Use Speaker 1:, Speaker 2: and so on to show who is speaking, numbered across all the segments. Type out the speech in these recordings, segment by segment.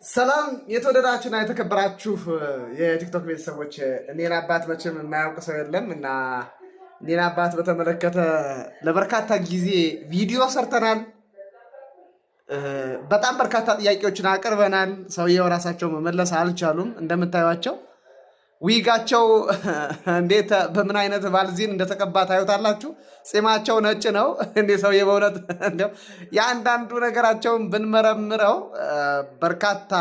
Speaker 1: ሰላም የተወደዳችሁና የተከበራችሁ የቲክቶክ ቤተሰቦች፣ እኔን አባት መቼም የማያውቅ ሰው የለም እና እኔን አባት በተመለከተ ለበርካታ ጊዜ ቪዲዮ ሰርተናል። በጣም በርካታ ጥያቄዎችን አቅርበናል። ሰውየው ራሳቸው መመለስ አልቻሉም። እንደምታዩቸው ዊጋቸው እንዴት በምን አይነት ቫልዚን እንደተቀባ ታዩታላችሁ። ጺማቸው ነጭ ነው። እንዴ ሰውዬ በእውነት እንደው የአንዳንዱ ነገራቸውን ብንመረምረው በርካታ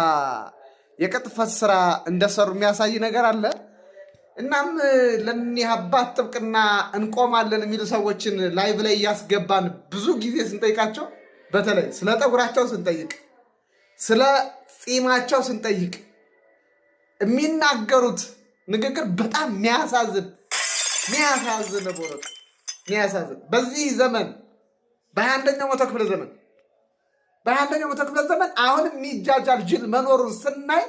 Speaker 1: የቅጥፈት ስራ እንደሰሩ የሚያሳይ ነገር አለ። እናም ለእኒህ አባት ጥብቅና እንቆማለን የሚሉ ሰዎችን ላይቭ ላይ እያስገባን ብዙ ጊዜ ስንጠይቃቸው፣ በተለይ ስለ ጠጉራቸው ስንጠይቅ፣ ስለ ጺማቸው ስንጠይቅ የሚናገሩት ንግግር በጣም የሚያሳዝን በእውነቱ የሚያሳዝን። በዚህ ዘመን በ21ኛው መቶ ክፍለ ዘመን አሁን የሚጃጃል ጅል መኖሩን ስናይ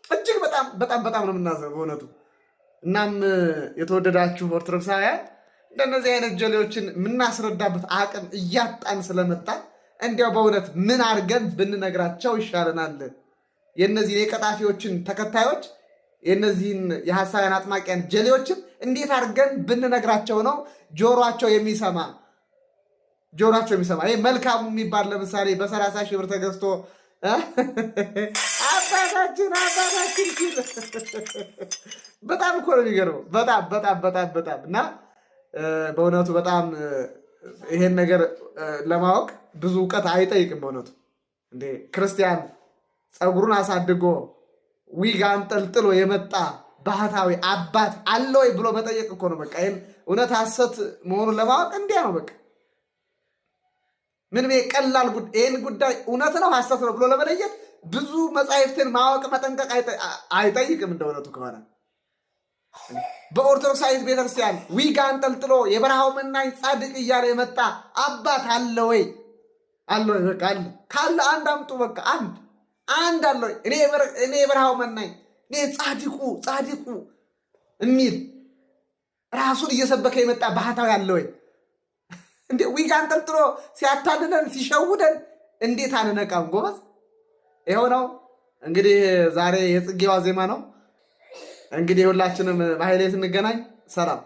Speaker 1: እጅግ በጣም ነው የምናዘው በእውነቱ። እናም የተወደዳችሁ ኦርቶዶክሳውያን እንደነዚህ አይነት ጀሌዎችን የምናስረዳበት አቅም እያጣን ስለመጣ እንዲያው በእውነት ምን አድርገን ብንነግራቸው ይሻለናል? የእነዚህን የቀጣፊዎችን ተከታዮች የእነዚህን የሐሳውያን አጥማቂያን ጀሌዎችን እንዴት አድርገን ብንነግራቸው ነው ጆሮአቸው የሚሰማ? ይሄ መልካሙ የሚባል ለምሳሌ በ30 ሺህ ብር ተገዝቶ አባታችን ሲል በጣም እኮ ነው የሚገርመው። በጣም እና በእውነቱ በጣም ይሄን ነገር ለማወቅ ብዙ እውቀት አይጠይቅም። በእውነቱ እንዴ ክርስቲያን ፀጉሩን አሳድጎ ዊግ አንጠልጥሎ የመጣ ባህታዊ አባት አለ ወይ ብሎ መጠየቅ እኮ ነው። በቃ ይህን እውነት ሐሰት መሆኑን ለማወቅ እንዲያ ነው በቃ። ምንም ቀላል ይህን ጉዳይ እውነት ነው ሐሰት ነው ብሎ ለመለየት ብዙ መጻሕፍትን ማወቅ መጠንቀቅ አይጠይቅም። እንደ እውነቱ ከሆነ በኦርቶዶክሳዊት ቤተክርስቲያን ዊግ አንጠልጥሎ የበረሃው መናኝ ጻድቅ እያለ የመጣ አባት አለ ወይ? በቃ አለ። ካለ አንድ አምጡ። በቃ አንድ አለ ወይ? እኔ የበረሃው መናኝ፣ እኔ ጻድቁ የሚል ራሱን እየሰበከ የመጣ ባህታዊ አለ ወይ? እንዴ ዊግ አንጠልጥሎ ሲያታልለን ሲሸውደን እንዴት አንነቃም ጎበዝ? ይኸው ነው እንግዲህ ዛሬ የጽጌ ዋዜማ ነው። እንግዲህ ሁላችንም ማህሌት እንገናኝ። ሰላም